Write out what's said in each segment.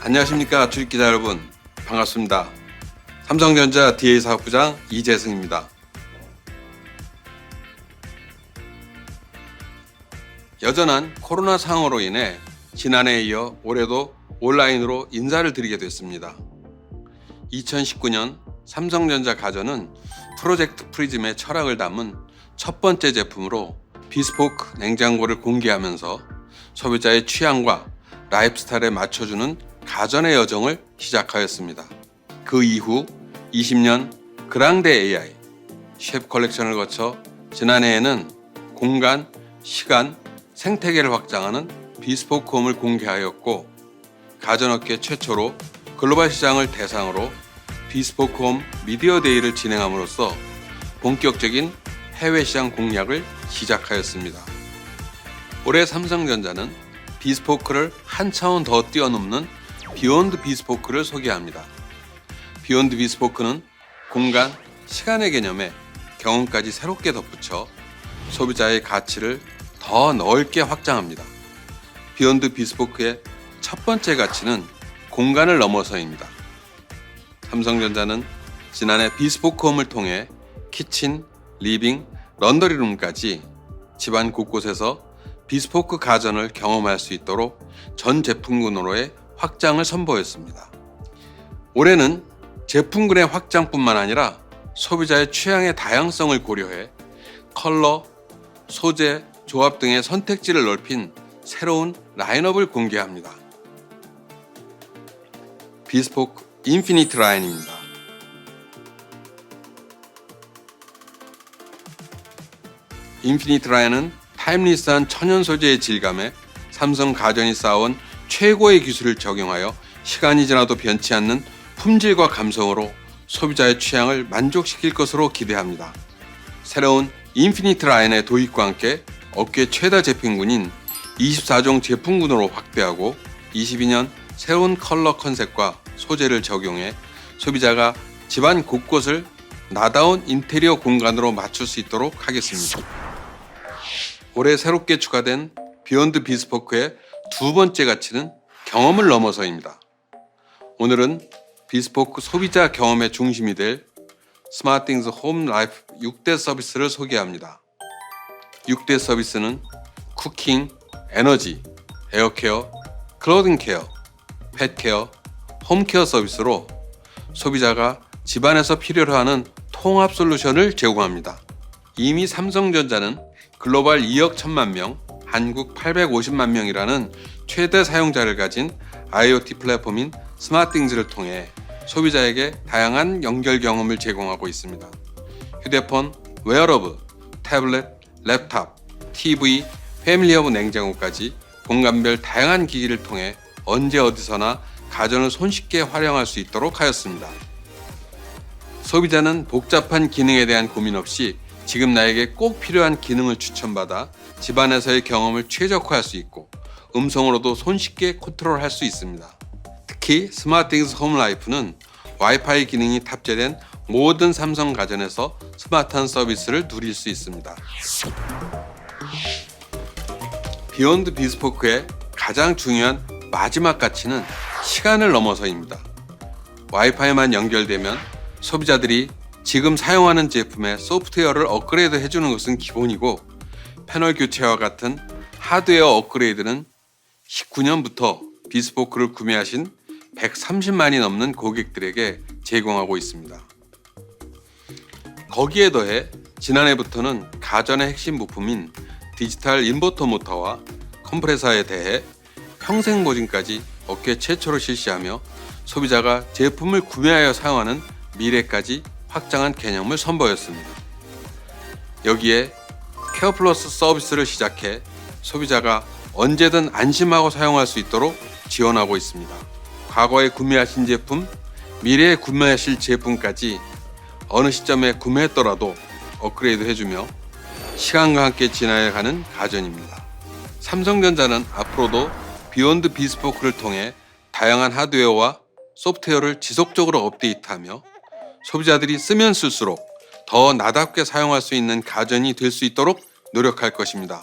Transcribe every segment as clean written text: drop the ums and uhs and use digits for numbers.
안녕하십니까 주식기자 여러분, 반갑습니다. 삼성전자 DA사업부장 이재승입니다. 여전한 코로나 상황으로 인해 지난해에 이어 올해도 온라인으로 인사를 드리게 됐습니다. 2019년 삼성전자 가전은 프로젝트 프리즘의 철학을 담은 첫 번째 제품으로 비스포크 냉장고를 공개하면서 소비자의 취향과 라이프스타일에 맞춰주는 가전의 여정을 시작하였습니다. 그 이후 20년 그랑데 AI, 셰프 컬렉션을 거쳐 지난해에는 공간, 시간, 생태계를 확장하는 비스포크 홈을 공개하였고, 가전업계 최초로 글로벌 시장을 대상으로 비스포크 홈 미디어 데이를 진행함으로써 본격적인 해외 시장 공략을 시작하였습니다. 올해 삼성전자는 비스포크를 한 차원 더 뛰어넘는 비욘드 비스포크를 소개합니다. 비욘드 비스포크는 공간, 시간의 개념에 경험까지 새롭게 덧붙여 소비자의 가치를 더 넓게 확장합니다. 비욘드 비스포크의 첫 번째 가치는 공간을 넘어서입니다. 삼성전자는 지난해 비스포크 홈을 통해 키친, 리빙, 런더리룸까지 집안 곳곳에서 비스포크 가전을 경험할 수 있도록 전 제품군으로의 확장을 선보였습니다. 올해는 제품군의 확장뿐만 아니라 소비자의 취향의 다양성을 고려해 컬러, 소재, 조합 등의 선택지를 넓힌 새로운 라인업을 공개합니다. 비스포크 인피니트 라인입니다. 인피니트 라인은 타임리스한 천연 소재의 질감에 삼성 가전이 쌓아온 최고의 기술을 적용하여 시간이 지나도 변치 않는 품질과 감성으로 소비자의 취향을 만족시킬 것으로 기대합니다. 새로운 인피니트 라인의 도입과 함께 업계 최다 제품군인 24종 제품군으로 확대하고 22년 새로운 컬러 컨셉과 소재를 적용해 소비자가 집안 곳곳을 나다운 인테리어 공간으로 맞출 수 있도록 하겠습니다. 올해 새롭게 추가된 비욘드 비스포크의 두 번째 가치는 경험을 넘어서입니다. 오늘은 비스포크 소비자 경험의 중심이 될 스마트띵스 홈 라이프 6대 서비스를 소개합니다. 6대 서비스는 쿠킹, 에너지, 에어케어, 클로징 케어, 펫케어, 홈케어 서비스로 소비자가 집안에서 필요로 하는 통합 솔루션을 제공합니다. 이미 삼성전자는 글로벌 2억 1천만 명, 한국 850만 명이라는 최대 사용자를 가진 IoT 플랫폼인 스마트띵스를 통해 소비자에게 다양한 연결 경험을 제공하고 있습니다. 휴대폰, 웨어러블, 태블릿, 랩탑, TV, 패밀리허브 냉장고까지 공간별 다양한 기기를 통해 언제 어디서나 가전을 손쉽게 활용할 수 있도록 하였습니다. 소비자는 복잡한 기능에 대한 고민 없이 지금 나에게 꼭 필요한 기능을 추천받아 집안에서의 경험을 최적화할 수 있고 음성으로도 손쉽게 컨트롤할 수 있습니다. 특히 스마트띵스 홈라이프는 와이파이 기능이 탑재된 모든 삼성 가전에서 스마트한 서비스를 누릴 수 있습니다. 비욘드 비스포크의 가장 중요한 마지막 가치는 시간을 넘어서입니다. 와이파이만 연결되면 소비자들이 지금 사용하는 제품의 소프트웨어를 업그레이드 해주는 것은 기본이고, 패널 교체와 같은 하드웨어 업그레이드는 19년부터 비스포크를 구매하신 130만이 넘는 고객들에게 제공하고 있습니다. 거기에 더해 지난해부터는 가전의 핵심 부품인 디지털 인버터 모터와 컴프레서에 대해 평생 보증까지 업계 최초로 실시하며 소비자가 제품을 구매하여 사용하는 미래까지 확장한 개념을 선보였습니다. 여기에 케어 플러스 서비스를 시작해 소비자가 언제든 안심하고 사용할 수 있도록 지원하고 있습니다. 과거에 구매하신 제품, 미래에 구매하실 제품까지 어느 시점에 구매했더라도 업그레이드 해주며 시간과 함께 진화해가는 가전입니다. 삼성전자는 앞으로도 비욘드 비스포크를 통해 다양한 하드웨어와 소프트웨어를 지속적으로 업데이트하며 소비자들이 쓰면 쓸수록 더 나답게 사용할 수 있는 가전이 될 수 있도록 노력할 것입니다.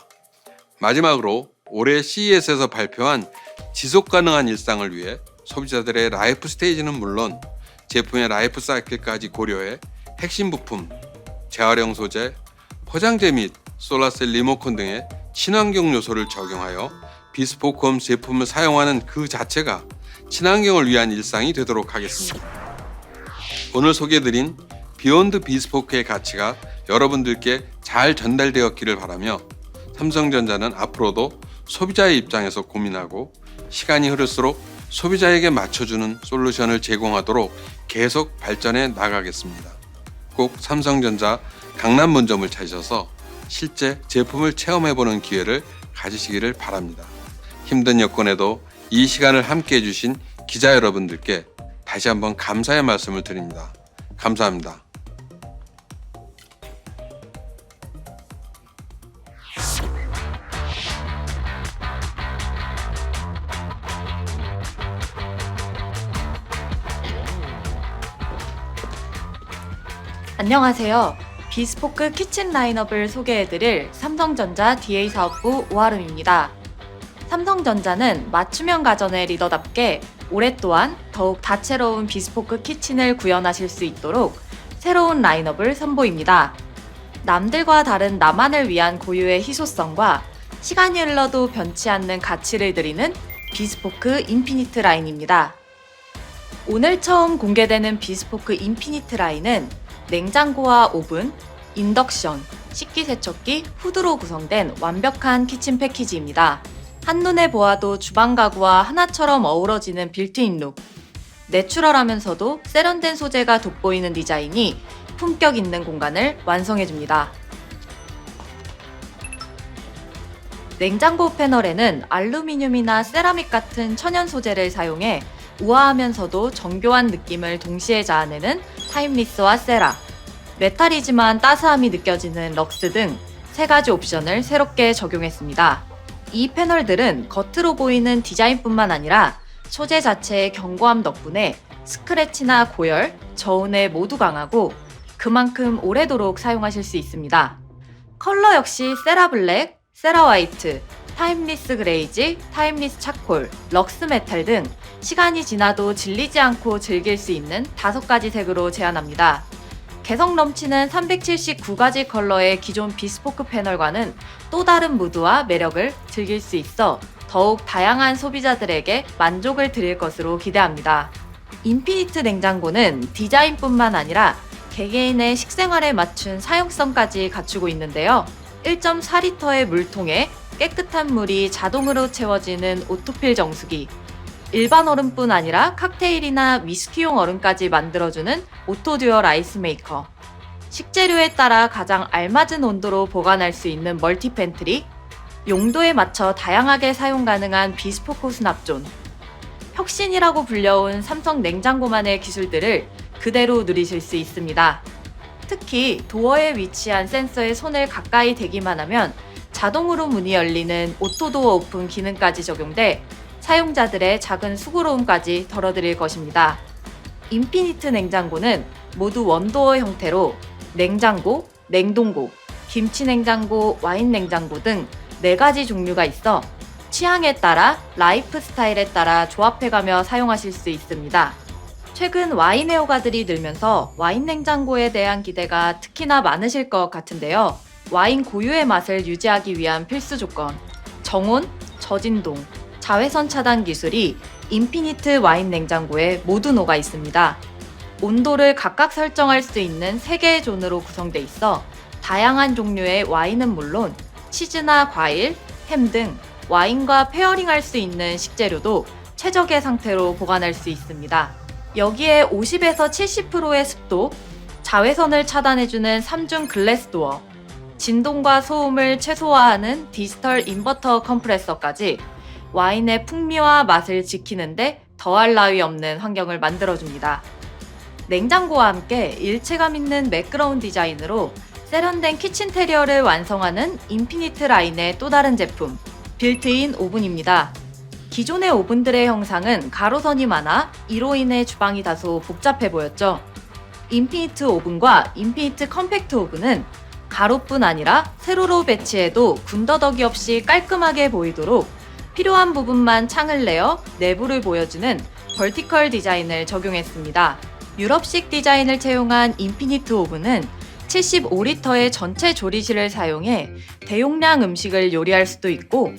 마지막으로 올해 CES에서 발표한 지속가능한 일상을 위해 소비자들의 라이프 스테이지는 물론 제품의 라이프 사이클까지 고려해 핵심 부품, 재활용 소재, 포장재 및 솔라셀 리모컨 등의 친환경 요소를 적용하여 비스포크홈 제품을 사용하는 그 자체가 친환경을 위한 일상이 되도록 하겠습니다. 오늘 소개해드린 비욘드 비스포크의 가치가 여러분들께 잘 전달되었기를 바라며 삼성전자는 앞으로도 소비자의 입장에서 고민하고 시간이 흐를수록 소비자에게 맞춰주는 솔루션을 제공하도록 계속 발전해 나가겠습니다. 꼭 삼성전자 강남 본점을 찾으셔서 실제 제품을 체험해보는 기회를 가지시기를 바랍니다. 힘든 여건에도 이 시간을 함께 해주신 기자 여러분들께 다시 한번 감사의 말씀을 드립니다. 감사합니다. 안녕하세요. 비스포크 키친 라인업을 소개해드릴 삼성전자 DA 사업부 오하름입니다. 삼성전자는 맞춤형 가전의 리더답게 올해 또한 더욱 다채로운 비스포크 키친을 구현하실 수 있도록 새로운 라인업을 선보입니다. 남들과 다른 나만을 위한 고유의 희소성과 시간이 흘러도 변치 않는 가치를 드리는 비스포크 인피니트 라인입니다. 오늘 처음 공개되는 비스포크 인피니트 라인은 냉장고와 오븐, 인덕션, 식기세척기, 후드로 구성된 완벽한 키친 패키지입니다. 한눈에 보아도 주방 가구와 하나처럼 어우러지는 빌트인 룩, 내추럴하면서도 세련된 소재가 돋보이는 디자인이 품격 있는 공간을 완성해줍니다. 냉장고 패널에는 알루미늄이나 세라믹 같은 천연 소재를 사용해 우아하면서도 정교한 느낌을 동시에 자아내는 타임리스와 세라, 메탈이지만 따스함이 느껴지는 럭스 등 3가지 옵션을 새롭게 적용했습니다. 이 패널들은 겉으로 보이는 디자인뿐만 아니라 소재 자체의 견고함 덕분에 스크래치나 고열, 저온에 모두 강하고 그만큼 오래도록 사용하실 수 있습니다. 컬러 역시 세라 블랙, 세라 화이트, 타임리스 그레이지, 타임리스 차콜, 럭스 메탈 등 시간이 지나도 질리지 않고 즐길 수 있는 5가지 색으로 제안합니다. 개성 넘치는 379가지 컬러의 기존 비스포크 패널과는 또 다른 무드와 매력을 즐길 수 있어 더욱 다양한 소비자들에게 만족을 드릴 것으로 기대합니다. 인피니트 냉장고는 디자인뿐만 아니라 개개인의 식생활에 맞춘 사용성까지 갖추고 있는데요. 1.4리터의 물통에 깨끗한 물이 자동으로 채워지는 오토필 정수기, 일반 얼음뿐 아니라 칵테일이나 위스키용 얼음까지 만들어주는 오토듀얼 아이스 메이커, 식재료에 따라 가장 알맞은 온도로 보관할 수 있는 멀티 팬트리, 용도에 맞춰 다양하게 사용 가능한 비스포크 수납존, 혁신이라고 불려온 삼성 냉장고만의 기술들을 그대로 누리실 수 있습니다. 특히 도어에 위치한 센서에 손을 가까이 대기만 하면 자동으로 문이 열리는 오토도어 오픈 기능까지 적용돼 사용자들의 작은 수고로움까지 덜어드릴 것입니다. 인피니트 냉장고는 모두 원도어 형태로 냉장고, 냉동고, 김치냉장고, 와인냉장고 등 4가지 종류가 있어 취향에 따라 라이프 스타일에 따라 조합해가며 사용하실 수 있습니다. 최근 와인 애호가들이 늘면서 와인 냉장고에 대한 기대가 특히나 많으실 것 같은데요. 와인 고유의 맛을 유지하기 위한 필수 조건, 정온, 저진동, 자외선 차단 기술이 인피니트 와인 냉장고에 모두 녹아 있습니다. 온도를 각각 설정할 수 있는 3개의 존으로 구성돼 있어 다양한 종류의 와인은 물론 치즈나 과일, 햄 등 와인과 페어링할 수 있는 식재료도 최적의 상태로 보관할 수 있습니다. 여기에 50에서 70%의 습도, 자외선을 차단해주는 3중 글래스 도어, 진동과 소음을 최소화하는 디지털 인버터 컴프레서까지 와인의 풍미와 맛을 지키는데 더할 나위 없는 환경을 만들어줍니다. 냉장고와 함께 일체감 있는 매끄러운 디자인으로 세련된 키친테리어를 완성하는 인피니트 라인의 또 다른 제품, 빌트인 오븐입니다. 기존의 오븐들의 형상은 가로선이 많아 이로 인해 주방이 다소 복잡해 보였죠. 인피니트 오븐과 인피니트 컴팩트 오븐은 가로뿐 아니라 세로로 배치해도 군더더기 없이 깔끔하게 보이도록 필요한 부분만 창을 내어 내부를 보여주는 벌티컬 디자인을 적용했습니다. 유럽식 디자인을 채용한 인피니트 오븐은 75리터의 전체 조리실을 사용해 대용량 음식을 요리할 수도 있고,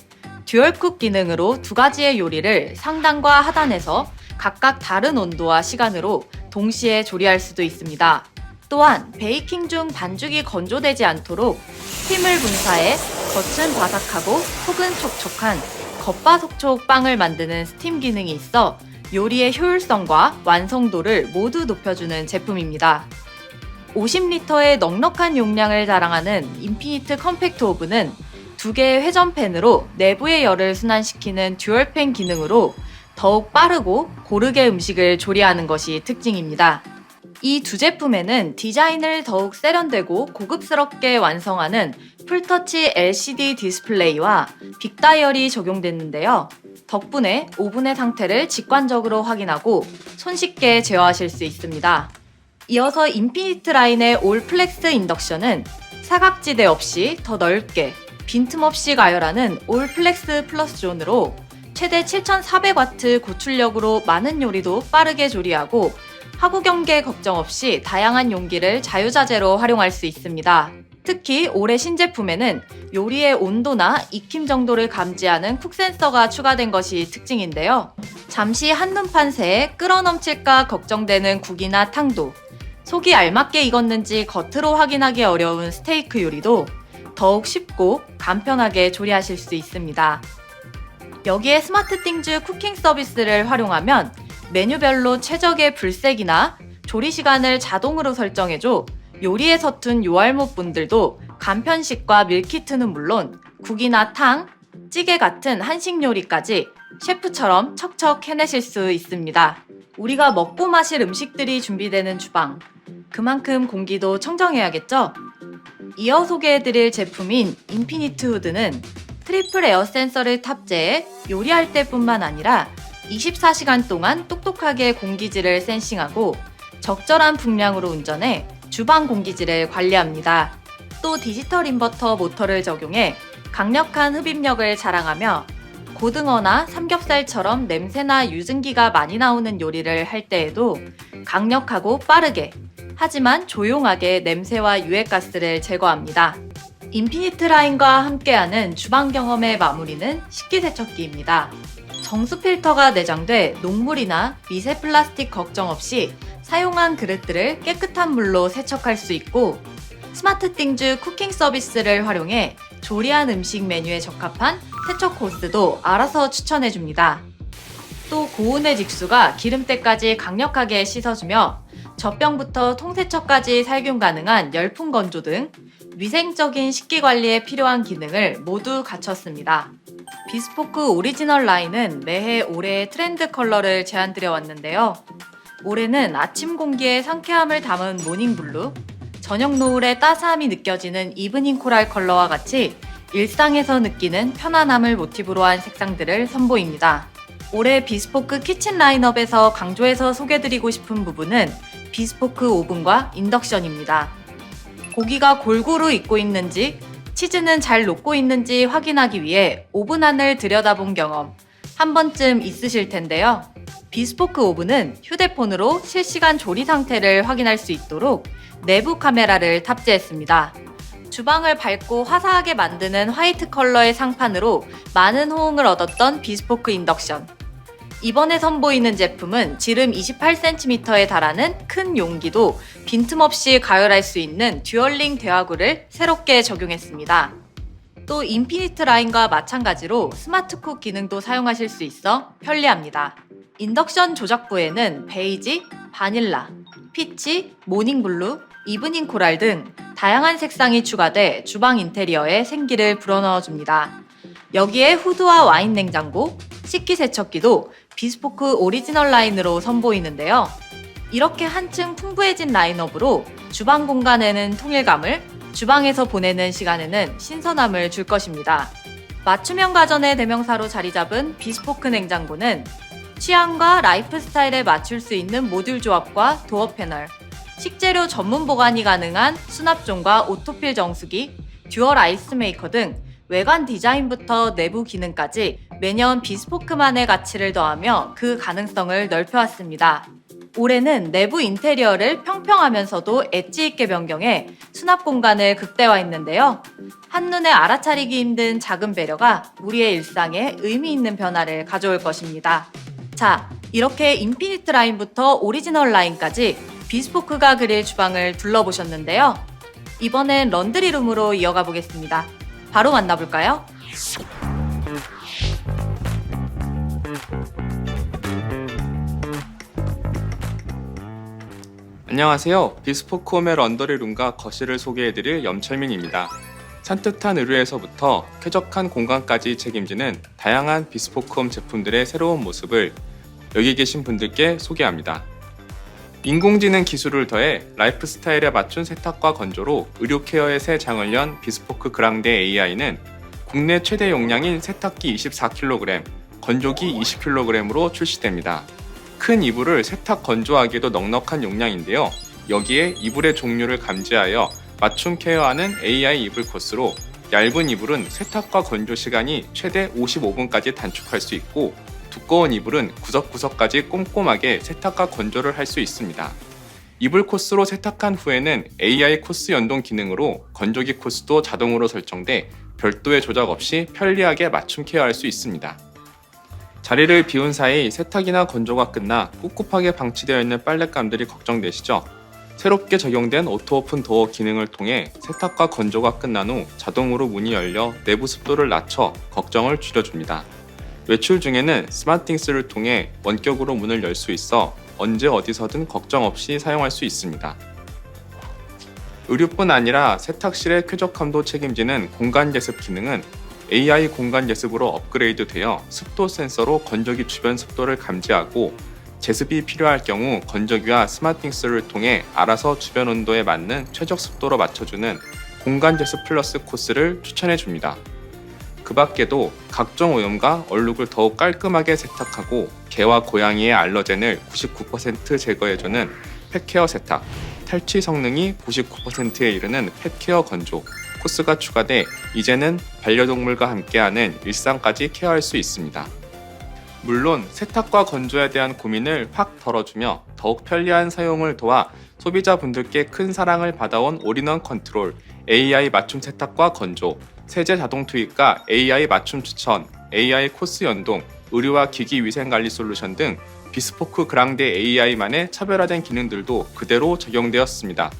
듀얼쿡 기능으로 두 가지의 요리를 상단과 하단에서 각각 다른 온도와 시간으로 동시에 조리할 수도 있습니다. 또한 베이킹 중 반죽이 건조되지 않도록 스팀을 분사해 겉은 바삭하고 속은 촉촉한 겉바속촉 빵을 만드는 스팀 기능이 있어 요리의 효율성과 완성도를 모두 높여주는 제품입니다. 50리터의 넉넉한 용량을 자랑하는 인피니트 컴팩트 오븐은 두 개의 회전팬으로 내부의 열을 순환시키는 듀얼팬 기능으로 더욱 빠르고 고르게 음식을 조리하는 것이 특징입니다. 이 두 제품에는 디자인을 더욱 세련되고 고급스럽게 완성하는 풀터치 LCD 디스플레이와 빅다이얼이 적용됐는데요. 덕분에 오븐의 상태를 직관적으로 확인하고 손쉽게 제어하실 수 있습니다. 이어서 인피니트 라인의 올 플렉스 인덕션은 사각지대 없이 더 넓게 빈틈없이 가열하는 올 플렉스 플러스 존으로 최대 7400W 고출력으로 많은 요리도 빠르게 조리하고 하구 경계 걱정 없이 다양한 용기를 자유자재로 활용할 수 있습니다. 특히 올해 신제품에는 요리의 온도나 익힘 정도를 감지하는 쿡 센서가 추가된 것이 특징인데요. 잠시 한눈판 새에 끓어넘칠까 걱정되는 국이나 탕도, 속이 알맞게 익었는지 겉으로 확인하기 어려운 스테이크 요리도 더욱 쉽고 간편하게 조리하실 수 있습니다. 여기에 스마트띵즈 쿠킹 서비스를 활용하면 메뉴별로 최적의 불색이나 조리 시간을 자동으로 설정해줘 요리에 서툰 요알못 분들도 간편식과 밀키트는 물론 국이나 탕, 찌개 같은 한식 요리까지 셰프처럼 척척 해내실 수 있습니다. 우리가 먹고 마실 음식들이 준비되는 주방, 그만큼 공기도 청정해야겠죠? 이어 소개해드릴 제품인 인피니트 후드는 트리플 에어 센서를 탑재해 요리할 때뿐만 아니라 24시간 동안 똑똑하게 공기질을 센싱하고 적절한 풍량으로 운전해 주방 공기질을 관리합니다. 또 디지털 인버터 모터를 적용해 강력한 흡입력을 자랑하며 고등어나 삼겹살처럼 냄새나 유증기가 많이 나오는 요리를 할 때에도 강력하고 빠르게 하지만 조용하게 냄새와 유해가스를 제거합니다. 인피니트 라인과 함께하는 주방 경험의 마무리는 식기세척기입니다. 정수 필터가 내장돼 녹물이나 미세 플라스틱 걱정 없이 사용한 그릇들을 깨끗한 물로 세척할 수 있고, 스마트띵즈 쿠킹 서비스를 활용해 조리한 음식 메뉴에 적합한 세척 코스도 알아서 추천해줍니다. 또 고온의 직수가 기름때까지 강력하게 씻어주며 젖병부터 통세척까지 살균 가능한 열풍 건조 등 위생적인 식기 관리에 필요한 기능을 모두 갖췄습니다. 비스포크 오리지널 라인은 매해 올해의 트렌드 컬러를 제안드려 왔는데요. 올해는 아침 공기에 상쾌함을 담은 모닝블루, 저녁 노을의 따스함이 느껴지는 이브닝 코랄 컬러와 같이 일상에서 느끼는 편안함을 모티브로 한 색상들을 선보입니다. 올해 비스포크 키친 라인업에서 강조해서 소개드리고 싶은 부분은 비스포크 오븐과 인덕션입니다. 고기가 골고루 익고 있는지, 치즈는 잘 녹고 있는지 확인하기 위해 오븐 안을 들여다본 경험 한 번쯤 있으실 텐데요. 비스포크 오븐은 휴대폰으로 실시간 조리 상태를 확인할 수 있도록 내부 카메라를 탑재했습니다. 주방을 밝고 화사하게 만드는 화이트 컬러의 상판으로 많은 호응을 얻었던 비스포크 인덕션. 이번에 선보이는 제품은 지름 28cm에 달하는 큰 용기도 빈틈없이 가열할 수 있는 듀얼링 대화구를 새롭게 적용했습니다. 또 인피니트 라인과 마찬가지로 스마트쿡 기능도 사용하실 수 있어 편리합니다. 인덕션 조작부에는 베이지, 바닐라, 피치, 모닝블루, 이브닝 코랄 등 다양한 색상이 추가돼 주방 인테리어에 생기를 불어넣어줍니다. 여기에 후드와 와인 냉장고, 식기세척기도 비스포크 오리지널 라인으로 선보이는데요. 이렇게 한층 풍부해진 라인업으로 주방 공간에는 통일감을, 주방에서 보내는 시간에는 신선함을 줄 것입니다. 맞춤형 가전의 대명사로 자리 잡은 비스포크 냉장고는 취향과 라이프 스타일에 맞출 수 있는 모듈 조합과 도어 패널, 식재료 전문 보관이 가능한 수납존과 오토필 정수기, 듀얼 아이스 메이커 등 외관 디자인부터 내부 기능까지 매년 비스포크만의 가치를 더하며 그 가능성을 넓혀왔습니다. 올해는 내부 인테리어를 평평하면서도 엣지 있게 변경해 수납 공간을 극대화했는데요. 한눈에 알아차리기 힘든 작은 배려가 우리의 일상에 의미 있는 변화를 가져올 것입니다. 자, 이렇게 인피니트 라인부터 오리지널 라인까지 비스포크가 그릴 주방을 둘러보셨는데요. 이번엔 런드리룸으로 이어가 보겠습니다. 바로 만나볼까요? 안녕하세요. 비스포크 홈의 런더리룸과 거실을 소개해드릴 염철민입니다. 산뜻한 의류에서부터 쾌적한 공간까지 책임지는 다양한 비스포크 홈 제품들의 새로운 모습을 여기 계신 분들께 소개합니다. 인공지능 기술을 더해 라이프 스타일에 맞춘 세탁과 건조로 의료 케어의 새 장을 연 비스포크 그랑데 AI는 국내 최대 용량인 세탁기 24kg, 건조기 20kg으로 출시됩니다. 큰 이불을 세탁 건조하기에도 넉넉한 용량인데요. 여기에 이불의 종류를 감지하여 맞춤 케어하는 AI 이불 코스로 얇은 이불은 세탁과 건조 시간이 최대 55분까지 단축할 수 있고 두꺼운 이불은 구석구석까지 꼼꼼하게 세탁과 건조를 할 수 있습니다. 이불 코스로 세탁한 후에는 AI 코스 연동 기능으로 건조기 코스도 자동으로 설정돼 별도의 조작 없이 편리하게 맞춤 케어할 수 있습니다. 자리를 비운 사이 세탁이나 건조가 끝나 꿉꿉하게 방치되어 있는 빨랫감들이 걱정되시죠? 새롭게 적용된 오토 오픈 도어 기능을 통해 세탁과 건조가 끝난 후 자동으로 문이 열려 내부 습도를 낮춰 걱정을 줄여줍니다. 외출 중에는 스마트띵스를 통해 원격으로 문을 열 수 있어 언제 어디서든 걱정 없이 사용할 수 있습니다. 의류뿐 아니라 세탁실의 쾌적함도 책임지는 공간 예습 기능은 AI 공간 예습으로 업그레이드되어 습도 센서로 건조기 주변 습도를 감지하고 제습이 필요할 경우 건조기와 스마트띵스를 통해 알아서 주변 온도에 맞는 최적 습도로 맞춰주는 공간 제습 플러스 코스를 추천해줍니다. 그 밖에도 각종 오염과 얼룩을 더욱 깔끔하게 세탁하고 개와 고양이의 알러젠을 99% 제거해주는 펫케어 세탁, 탈취 성능이 99%에 이르는 펫케어 건조 코스가 추가돼 이제는 반려동물과 함께하는 일상까지 케어할 수 있습니다. 물론 세탁과 건조에 대한 고민을 확 덜어주며 더욱 편리한 사용을 도와 소비자분들께 큰 사랑을 받아온 올인원 컨트롤, AI 맞춤 세탁과 건조, 세제 자동 투입과 AI 맞춤 추천, AI 코스 연동, 의류와 기기 위생 관리 솔루션 등 비스포크 그랑데 AI만의 차별화된 기능들도 그대로 적용되었습니다.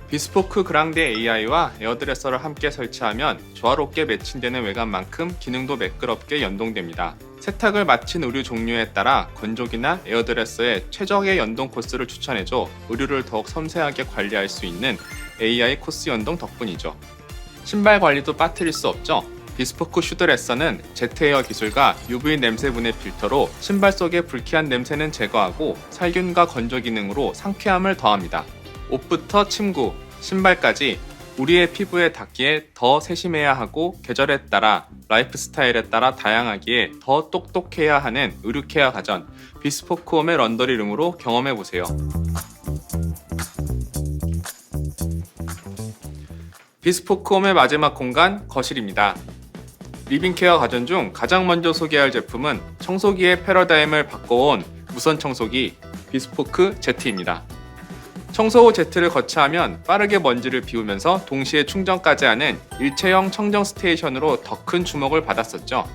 비스포크 그랑데 AI와 에어드레서를 함께 설치하면 조화롭게 매칭되는 외관만큼 기능도 매끄럽게 연동됩니다. 세탁을 마친 의류 종류에 따라 건조기나 에어드레서에 최적의 연동 코스를 추천해줘 의류를 더욱 섬세하게 관리할 수 있는 AI 코스 연동 덕분이죠. 신발 관리도 빠뜨릴 수 없죠. 비스포크 슈드레서는 제트에어 기술과 UV 냄새 분해 필터로 신발 속의 불쾌한 냄새는 제거하고 살균과 건조 기능으로 상쾌함을 더합니다. 옷부터 침구, 신발까지 우리의 피부에 닿기에 더 세심해야 하고 계절에 따라 라이프 스타일에 따라 다양하기에 더 똑똑해야 하는 의류 케어 가전 비스포크 홈의 런더리룸으로 경험해보세요. 비스포크 홈의 마지막 공간 거실입니다. 리빙케어 가전 중 가장 먼저 소개할 제품은 청소기의 패러다임을 바꿔온 무선 청소기 비스포크 Z입니다. 청소 후 Z를 거치하면 빠르게 먼지를 비우면서 동시에 충전까지 하는 일체형 청정 스테이션으로 더 큰 주목을 받았었죠.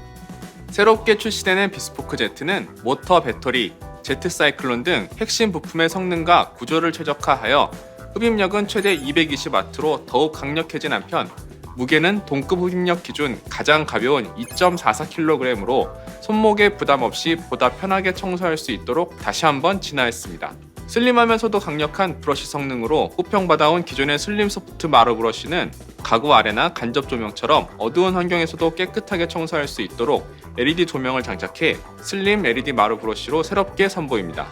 새롭게 출시되는 비스포크 Z는 모터, 배터리, Z 사이클론 등 핵심 부품의 성능과 구조를 최적화하여 흡입력은 최대 220W로 더욱 강력해진 한편 무게는 동급 흡입력 기준 가장 가벼운 2.44kg으로 손목에 부담 없이 보다 편하게 청소할 수 있도록 다시 한번 진화했습니다. 슬림하면서도 강력한 브러쉬 성능으로 호평받아온 기존의 슬림 소프트 마루 브러쉬는 가구 아래나 간접 조명처럼 어두운 환경에서도 깨끗하게 청소할 수 있도록 LED 조명을 장착해 슬림 LED 마루 브러쉬로 새롭게 선보입니다.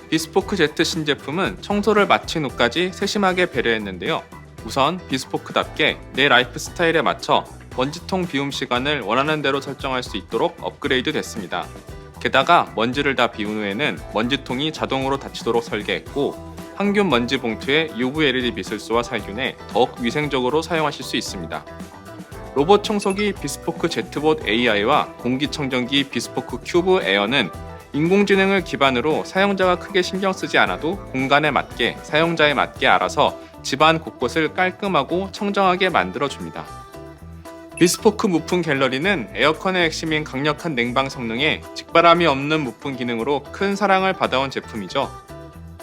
비스포크 Z 신제품은 청소를 마친 후까지 세심하게 배려했는데요. 우선 비스포크답게 내 라이프 스타일에 맞춰 먼지통 비움 시간을 원하는 대로 설정할 수 있도록 업그레이드 됐습니다. 게다가 먼지를 다 비운 후에는 먼지통이 자동으로 닫히도록 설계했고 항균 먼지 봉투에 UV LED 미술소와 살균해 더욱 위생적으로 사용하실 수 있습니다. 로봇 청소기 비스포크 제트봇 AI와 공기청정기 비스포크 큐브 에어는 인공지능을 기반으로 사용자가 크게 신경 쓰지 않아도 공간에 맞게 사용자에 맞게 알아서 집안 곳곳을 깔끔하고 청정하게 만들어줍니다. 비스포크 무풍 갤러리는 에어컨의 핵심인 강력한 냉방 성능에 직바람이 없는 무풍 기능으로 큰 사랑을 받아온 제품이죠.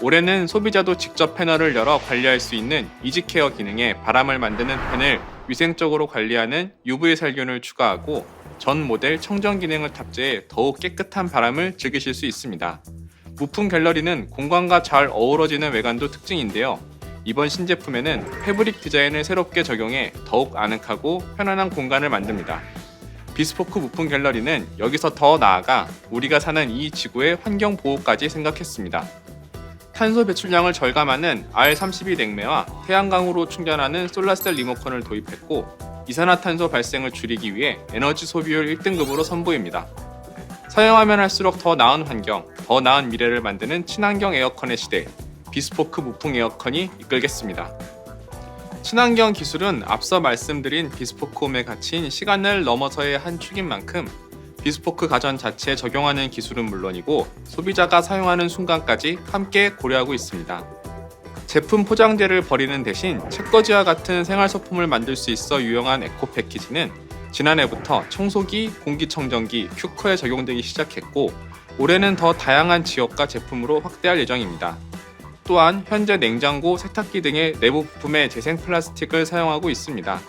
올해는 소비자도 직접 패널을 열어 관리할 수 있는 이지케어 기능에 바람을 만드는 팬을 위생적으로 관리하는 UV 살균을 추가하고 전 모델 청정 기능을 탑재해 더욱 깨끗한 바람을 즐기실 수 있습니다. 무풍 갤러리는 공간과 잘 어우러지는 외관도 특징인데요. 이번 신제품에는 패브릭 디자인을 새롭게 적용해 더욱 아늑하고 편안한 공간을 만듭니다. 비스포크 무풍 갤러리는 여기서 더 나아가 우리가 사는 이 지구의 환경 보호까지 생각했습니다. 탄소 배출량을 절감하는 R32 냉매와 태양광으로 충전하는 솔라셀 리모컨을 도입했고 이산화탄소 발생을 줄이기 위해 에너지 소비율 1등급으로 선보입니다. 사용하면 할수록 더 나은 환경, 더 나은 미래를 만드는 친환경 에어컨의 시대, 비스포크 무풍 에어컨이 이끌겠습니다. 친환경 기술은 앞서 말씀드린 비스포크 홈의 가치인 시간을 넘어서의 한 축인 만큼 비스포크 가전 자체에 적용하는 기술은 물론이고 소비자가 사용하는 순간까지 함께 고려하고 있습니다. 제품 포장재를 버리는 대신 책거지와 같은 생활소품을 만들 수 있어 유용한 에코 패키지는 지난해부터 청소기, 공기청정기, 큐커에 적용되기 시작했고 올해는 더 다양한 지역과 제품으로 확대할 예정입니다. 또한 현재 냉장고, 세탁기 등의 내부 부품에 재생 플라스틱을 사용하고 있습니다.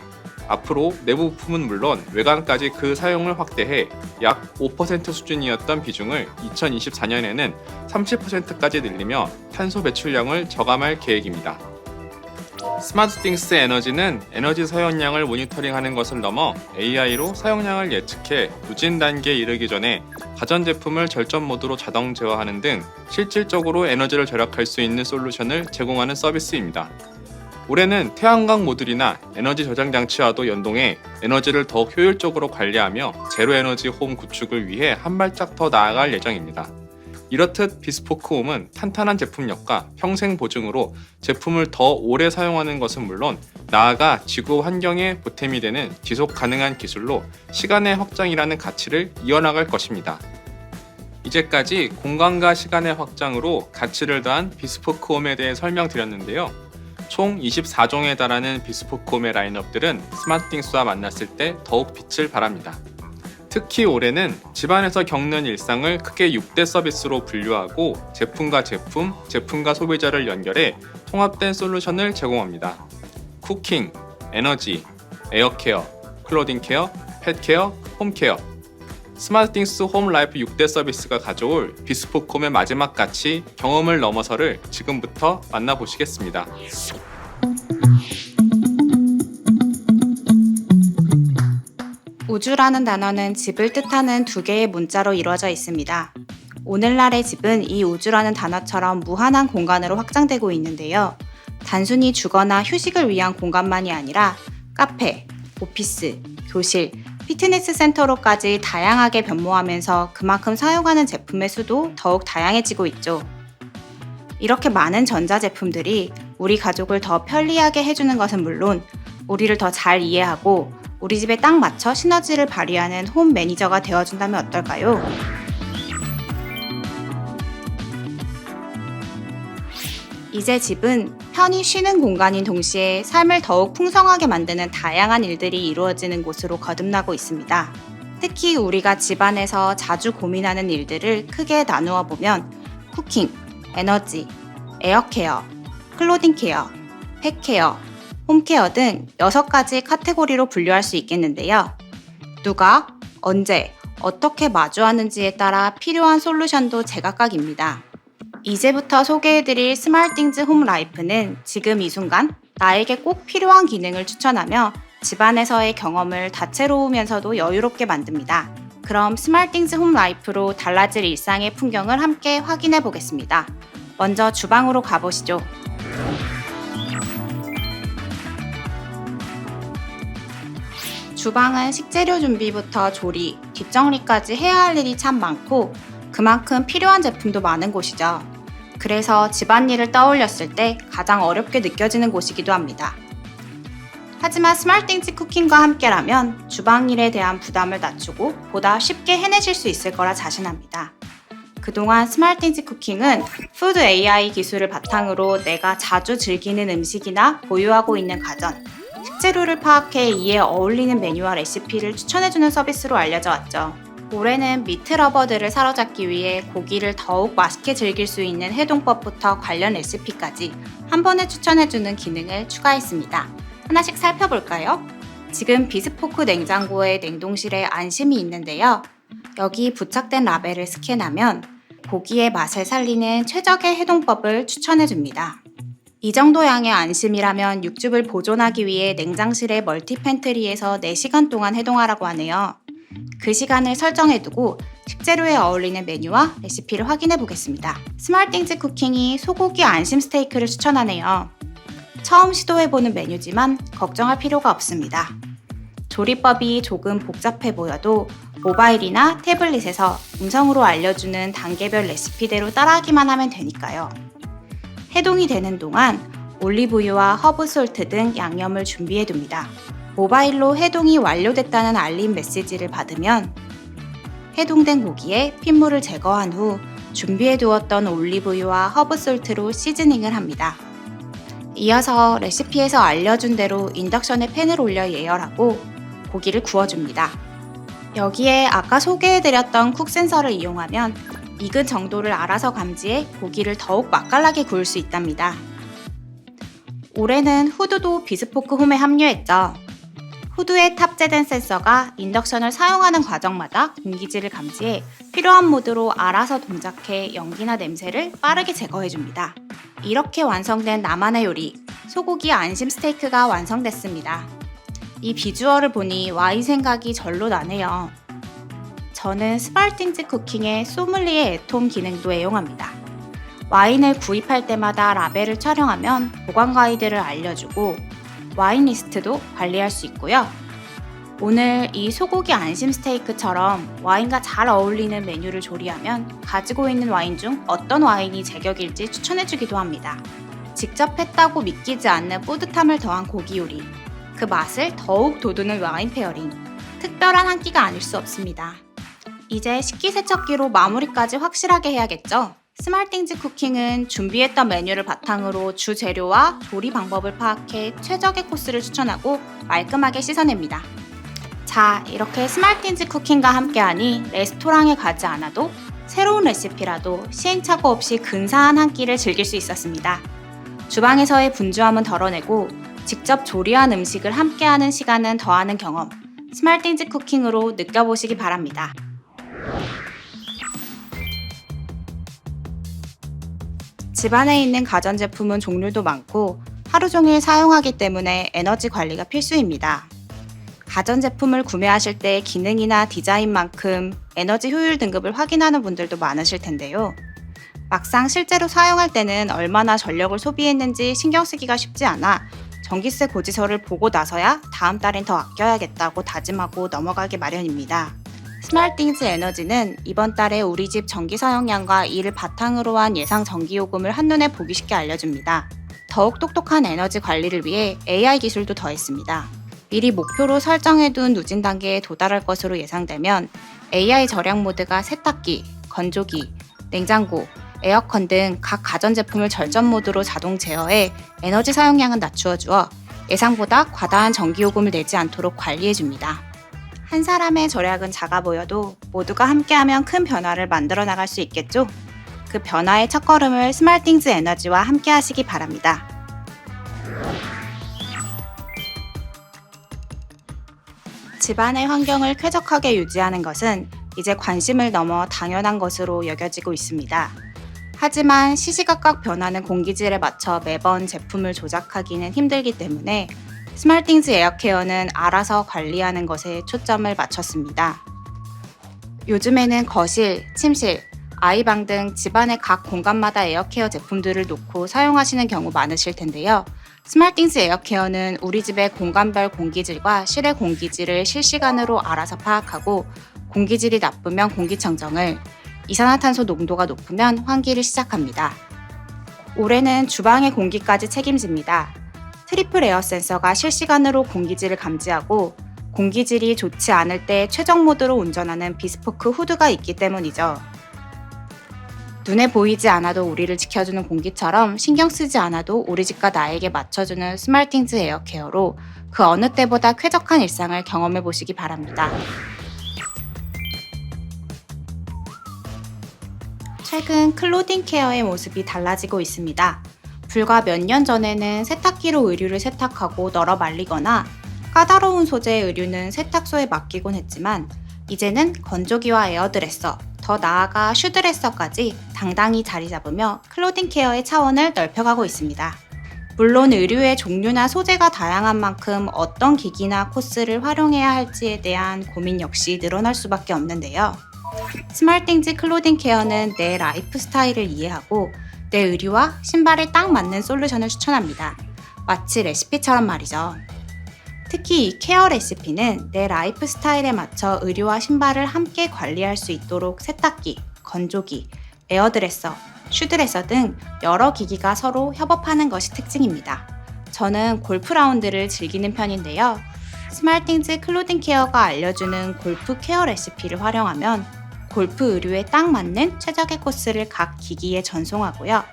앞으로 내부 부품은 물론 외관까지 그 사용을 확대해 약 5% 수준이었던 비중을 2024년에는 30%까지 늘리며 탄소 배출량을 저감할 계획입니다. 스마트띵스 에너지는 에너지 사용량을 모니터링하는 것을 넘어 AI로 사용량을 예측해 누진 단계에 이르기 전에 가전제품을 절전 모드로 자동 제어하는 등 실질적으로 에너지를 절약할 수 있는 솔루션을 제공하는 서비스입니다. 올해는 태양광 모듈이나 에너지 저장 장치와도 연동해 에너지를 더욱 효율적으로 관리하며 제로 에너지 홈 구축을 위해 한 발짝 더 나아갈 예정입니다. 이렇듯 비스포크 홈은 탄탄한 제품력과 평생 보증으로 제품을 더 오래 사용하는 것은 물론 나아가 지구 환경에 보탬이 되는 지속 가능한 기술로 시간의 확장이라는 가치를 이어나갈 것입니다. 이제까지 공간과 시간의 확장으로 가치를 더한 비스포크 홈에 대해 설명드렸는데요. 총 24종에 달하는 비스포크 홈의 라인업들은 스마트띵스와 만났을 때 더욱 빛을 발합니다. 특히 올해는 집안에서 겪는 일상을 크게 6대 서비스로 분류하고 제품과 제품, 제품과 소비자를 연결해 통합된 솔루션을 제공합니다. 쿠킹, 에너지, 에어케어, 클로딩케어, 펫케어, 홈케어. 스마트띵스 홈라이프 6대 서비스가 가져올 비스포크 홈의 마지막 가치, 경험을 넘어서를 지금부터 만나보시겠습니다. 우주라는 단어는 집을 뜻하는 두 개의 문자로 이루어져 있습니다. 오늘날의 집은 이 우주라는 단어처럼 무한한 공간으로 확장되고 있는데요. 단순히 주거나 휴식을 위한 공간만이 아니라 카페, 오피스, 교실, 피트니스 센터로까지 다양하게 변모하면서 그만큼 사용하는 제품의 수도 더욱 다양해지고 있죠. 이렇게 많은 전자제품들이 우리 가족을 더 편리하게 해주는 것은 물론 우리를 더 잘 이해하고 우리 집에 딱 맞춰 시너지를 발휘하는 홈 매니저가 되어준다면 어떨까요? 이제 집은 편히 쉬는 공간인 동시에 삶을 더욱 풍성하게 만드는 다양한 일들이 이루어지는 곳으로 거듭나고 있습니다. 특히 우리가 집안에서 자주 고민하는 일들을 크게 나누어 보면 쿠킹, 에너지, 에어케어, 클로딩케어, 펫케어, 홈케어 등 6가지 카테고리로 분류할 수 있겠는데요. 누가, 언제, 어떻게 마주하는지에 따라 필요한 솔루션도 제각각입니다. 이제부터 소개해드릴 스마트띵스 홈라이프는 지금 이 순간 나에게 꼭 필요한 기능을 추천하며 집안에서의 경험을 다채로우면서도 여유롭게 만듭니다. 그럼 스마트띵스 홈라이프로 달라질 일상의 풍경을 함께 확인해 보겠습니다. 먼저 주방으로 가보시죠. 주방은 식재료 준비부터 조리, 뒷정리까지 해야 할 일이 참 많고 그만큼 필요한 제품도 많은 곳이죠. 그래서 집안일을 떠올렸을 때 가장 어렵게 느껴지는 곳이기도 합니다. 하지만 스마트띵즈 쿠킹과 함께라면 주방일에 대한 부담을 낮추고 보다 쉽게 해내실 수 있을 거라 자신합니다. 그동안 스마트띵즈 쿠킹은 푸드 AI 기술을 바탕으로 내가 자주 즐기는 음식이나 보유하고 있는 가전, 식재료를 파악해 이에 어울리는 메뉴와 레시피를 추천해주는 서비스로 알려져 왔죠. 올해는 미트 러버들을 사로잡기 위해 고기를 더욱 맛있게 즐길 수 있는 해동법부터 관련 레시피까지 한 번에 추천해주는 기능을 추가했습니다. 하나씩 살펴볼까요? 지금 비스포크 냉장고의 냉동실에 안심이 있는데요. 여기 부착된 라벨을 스캔하면 고기의 맛을 살리는 최적의 해동법을 추천해줍니다. 이 정도 양의 안심이라면 육즙을 보존하기 위해 냉장실의 멀티 팬트리에서 4시간 동안 해동하라고 하네요. 그 시간을 설정해두고 식재료에 어울리는 메뉴와 레시피를 확인해 보겠습니다. 스마트띵즈 쿠킹이 소고기 안심 스테이크를 추천하네요. 처음 시도해보는 메뉴지만 걱정할 필요가 없습니다. 조리법이 조금 복잡해 보여도 모바일이나 태블릿에서 음성으로 알려주는 단계별 레시피대로 따라하기만 하면 되니까요. 해동이 되는 동안 올리브유와 허브솔트 등 양념을 준비해둡니다. 모바일로 해동이 완료됐다는 알림 메시지를 받으면 해동된 고기에 핏물을 제거한 후 준비해두었던 올리브유와 허브솔트로 시즈닝을 합니다. 이어서 레시피에서 알려준 대로 인덕션에 팬을 올려 예열하고 고기를 구워줍니다. 여기에 아까 소개해드렸던 쿡 센서를 이용하면 익은 정도를 알아서 감지해 고기를 더욱 맛깔나게 구울 수 있답니다. 올해는 후드도 비스포크 홈에 합류했죠. 후드에 탑재된 센서가 인덕션을 사용하는 과정마다 공기질을 감지해 필요한 모드로 알아서 동작해 연기나 냄새를 빠르게 제거해줍니다. 이렇게 완성된 나만의 요리, 소고기 안심 스테이크가 완성됐습니다. 이 비주얼을 보니 와인 생각이 절로 나네요. 저는 스마트띵즈 쿠킹의 소믈리에 애톰 기능도 애용합니다. 와인을 구입할 때마다 라벨을 촬영하면 보관 가이드를 알려주고 와인 리스트도 관리할 수 있고요. 오늘 이 소고기 안심 스테이크처럼 와인과 잘 어울리는 메뉴를 조리하면 가지고 있는 와인 중 어떤 와인이 제격일지 추천해주기도 합니다. 직접 했다고 믿기지 않는 뿌듯함을 더한 고기 요리, 그 맛을 더욱 돋우는 와인 페어링, 특별한 한 끼가 아닐 수 없습니다. 이제 식기세척기로 마무리까지 확실하게 해야겠죠? 스마트띵즈 쿠킹은 준비했던 메뉴를 바탕으로 주 재료와 조리 방법을 파악해 최적의 코스를 추천하고 말끔하게 씻어냅니다. 자, 이렇게 스마트띵즈 쿠킹과 함께하니 레스토랑에 가지 않아도 새로운 레시피라도 시행착오 없이 근사한 한 끼를 즐길 수 있었습니다. 주방에서의 분주함은 덜어내고 직접 조리한 음식을 함께하는 시간은 더하는 경험, 스마트띵즈 쿠킹으로 느껴보시기 바랍니다. 집안에 있는 가전제품은 종류도 많고 하루 종일 사용하기 때문에 에너지 관리가 필수입니다. 가전제품을 구매하실 때 기능이나 디자인만큼 에너지 효율 등급을 확인하는 분들도 많으실 텐데요. 막상 실제로 사용할 때는 얼마나 전력을 소비했는지 신경 쓰기가 쉽지 않아 전기세 고지서를 보고 나서야 다음 달엔 더 아껴야겠다고 다짐하고 넘어가기 마련입니다. 스마트띵즈 에너지는 이번 달에 우리 집 전기 사용량과 이를 바탕으로 한 예상 전기요금을 한눈에 보기 쉽게 알려줍니다. 더욱 똑똑한 에너지 관리를 위해 AI 기술도 더했습니다. 미리 목표로 설정해둔 누진 단계에 도달할 것으로 예상되면 AI 절약 모드가 세탁기, 건조기, 냉장고, 에어컨 등 각 가전제품을 절전 모드로 자동 제어해 에너지 사용량은 낮추어주어 예상보다 과다한 전기요금을 내지 않도록 관리해줍니다. 한 사람의 절약은 작아 보여도 모두가 함께하면 큰 변화를 만들어 나갈 수 있겠죠? 그 변화의 첫걸음을 스마트띵즈 에너지와 함께 하시기 바랍니다. 집안의 환경을 쾌적하게 유지하는 것은 이제 관심을 넘어 당연한 것으로 여겨지고 있습니다. 하지만 시시각각 변하는 공기질에 맞춰 매번 제품을 조작하기는 힘들기 때문에 스마트띵즈 에어케어는 알아서 관리하는 것에 초점을 맞췄습니다. 요즘에는 거실, 침실, 아이방 등 집안의 각 공간마다 에어케어 제품들을 놓고 사용하시는 경우 많으실 텐데요. 스마트띵즈 에어케어는 우리 집의 공간별 공기질과 실외 공기질을 실시간으로 알아서 파악하고 공기질이 나쁘면 공기청정을, 이산화탄소 농도가 높으면 환기를 시작합니다. 올해는 주방의 공기까지 책임집니다. 트리플 에어 센서가 실시간으로 공기질을 감지하고 공기질이 좋지 않을 때 최적 모드로 운전하는 비스포크 후드가 있기 때문이죠. 눈에 보이지 않아도 우리를 지켜주는 공기처럼 신경 쓰지 않아도 우리 집과 나에게 맞춰주는 스마트띵즈 에어케어로 그 어느 때보다 쾌적한 일상을 경험해 보시기 바랍니다. 최근 클로딩 케어의 모습이 달라지고 있습니다. 불과 몇 년 전에는 세탁기로 의류를 세탁하고 널어 말리거나 까다로운 소재의 의류는 세탁소에 맡기곤 했지만 이제는 건조기와 에어드레서, 더 나아가 슈드레서까지 당당히 자리 잡으며 클로딩 케어의 차원을 넓혀가고 있습니다. 물론 의류의 종류나 소재가 다양한 만큼 어떤 기기나 코스를 활용해야 할지에 대한 고민 역시 늘어날 수밖에 없는데요. 스마트띵즈 클로딩 케어는 내 라이프 스타일을 이해하고 내 의류와 신발에 딱 맞는 솔루션을 추천합니다. 마치 레시피처럼 말이죠. 특히 이 케어 레시피는 내 라이프 스타일에 맞춰 의류와 신발을 함께 관리할 수 있도록 세탁기, 건조기, 에어드레서, 슈드레서 등 여러 기기가 서로 협업하는 것이 특징입니다. 저는 골프 라운드를 즐기는 편인데요. 스마트띵즈 클로딩 케어가 알려주는 골프 케어 레시피를 활용하면 골프 의류에 딱 맞는 최적의 코스를 각 기기에 전송하고요.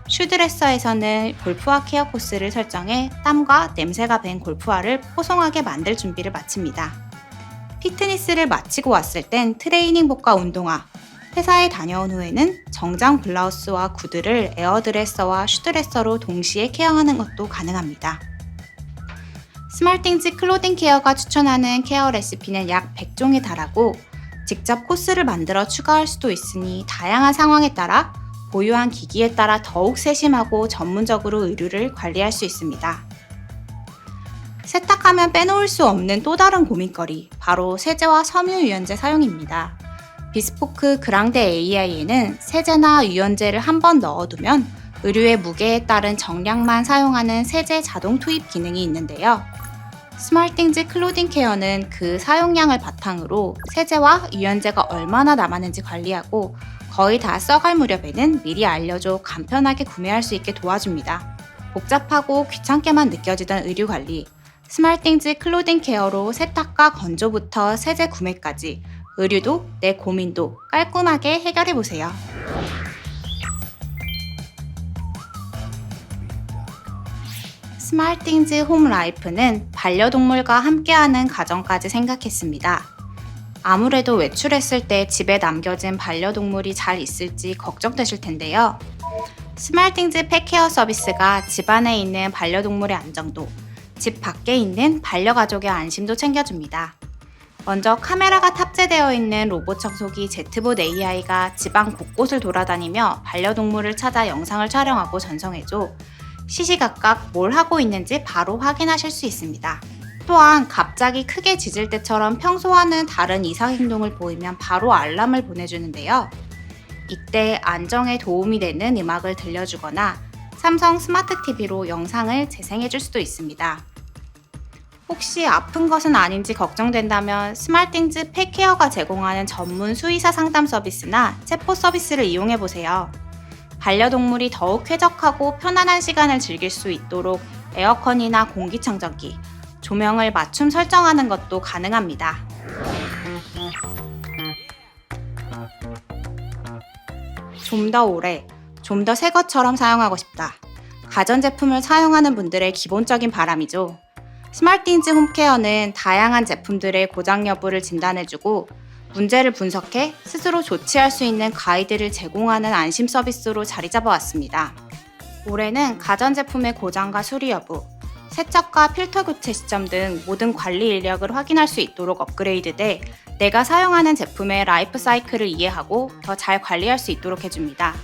슈드레서에서는 골프화 케어 코스를 설정해 땀과 냄새가 밴 골프화를 포송하게 만들 준비를 마칩니다. 피트니스를 마치고 왔을 땐 트레이닝복과 운동화, 회사에 다녀온 후에는 정장 블라우스와 구두를 에어드레서와 슈드레서로 동시에 케어하는 것도 가능합니다. 스마트띵즈 클로딩 케어가 추천하는 케어 레시피는 약 100종에 달하고 직접 코스를 만들어 추가할 수도 있으니 다양한 상황에 따라 보유한 기기에 따라 더욱 세심하고 전문적으로 의류를 관리할 수 있습니다. 세탁하면 빼놓을 수 없는 또 다른 고민거리, 바로 세제와 섬유유연제 사용입니다. 비스포크 그랑데 AI에는 세제나 유연제를 한 번 넣어두면 의류의 무게에 따른 정량만 사용하는 세제 자동 투입 기능이 있는데요. 스마트띵즈 클로딩 케어는 그 사용량을 바탕으로 세제와 유연제가 얼마나 남았는지 관리하고 거의 다 써갈 무렵에는 미리 알려줘 간편하게 구매할 수 있게 도와줍니다. 복잡하고 귀찮게만 느껴지던 의류 관리, 스마트띵즈 클로딩 케어로 세탁과 건조부터 세제 구매까지 의류도 내 고민도 깔끔하게 해결해보세요. 스마트띵즈 홈 라이프는 반려동물과 함께하는 가정까지 생각했습니다. 아무래도 외출했을 때 집에 남겨진 반려동물이 잘 있을지 걱정되실 텐데요. 스마트띵즈 펫케어 서비스가 집 안에 있는 반려동물의 안정도, 집 밖에 있는 반려가족의 안심도 챙겨줍니다. 먼저 카메라가 탑재되어 있는 로봇 청소기 제트봇 AI가 집안 곳곳을 돌아다니며 반려동물을 찾아 영상을 촬영하고 전송해줘 시시각각 뭘 하고 있는지 바로 확인하실 수 있습니다. 또한 갑자기 크게 짖을 때처럼 평소와는 다른 이상 행동을 보이면 바로 알람을 보내주는데요. 이때 안정에 도움이 되는 음악을 들려주거나 삼성 스마트 TV로 영상을 재생해줄 수도 있습니다. 혹시 아픈 것은 아닌지 걱정된다면 스마트띵즈 펫케어가 제공하는 전문 수의사 상담 서비스나 챗봇 서비스를 이용해보세요. 반려동물이 더욱 쾌적하고 편안한 시간을 즐길 수 있도록 에어컨이나 공기청정기, 조명을 맞춤 설정하는 것도 가능합니다. 좀 더 오래, 좀 더 새 것처럼 사용하고 싶다. 가전제품을 사용하는 분들의 기본적인 바람이죠. 스마트띵즈 홈케어는 다양한 제품들의 고장 여부를 진단해주고 문제를 분석해 스스로 조치할 수 있는 가이드를 제공하는 안심 서비스로 자리 잡아왔습니다. 올해는 가전제품의 고장과 수리 여부, 세척과 필터 교체 시점 등 모든 관리 인력을 확인할 수 있도록 업그레이드돼 내가 사용하는 제품의 라이프 사이클을 이해하고 더 잘 관리할 수 있도록 해줍니다.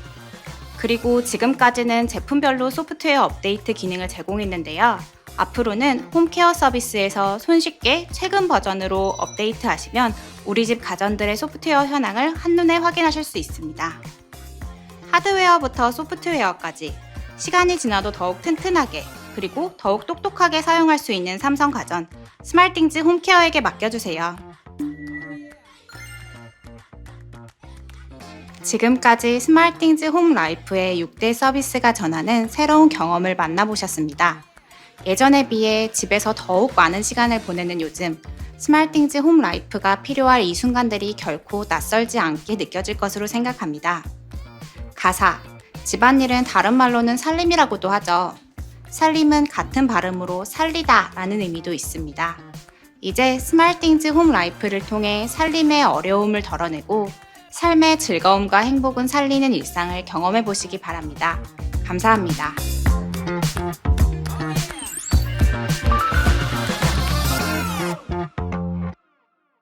그리고 지금까지는 제품별로 소프트웨어 업데이트 기능을 제공했는데요. 앞으로는 홈케어 서비스에서 손쉽게 최근 버전으로 업데이트하시면 우리 집 가전들의 소프트웨어 현황을 한눈에 확인하실 수 있습니다. 하드웨어부터 소프트웨어까지 시간이 지나도 더욱 튼튼하게 그리고 더욱 똑똑하게 사용할 수 있는 삼성 가전 스마트띵즈 홈케어에게 맡겨주세요. 지금까지 스마트띵즈 홈 라이프의 6대 서비스가 전하는 새로운 경험을 만나보셨습니다. 예전에 비해 집에서 더욱 많은 시간을 보내는 요즘, 스마트띵즈 홈 라이프가 필요할 이 순간들이 결코 낯설지 않게 느껴질 것으로 생각합니다. 가사, 집안일은 다른 말로는 살림이라고도 하죠. 살림은 같은 발음으로 살리다 라는 의미도 있습니다. 이제 스마트띵즈 홈 라이프를 통해 살림의 어려움을 덜어내고 삶의 즐거움과 행복은 살리는 일상을 경험해 보시기 바랍니다. 감사합니다.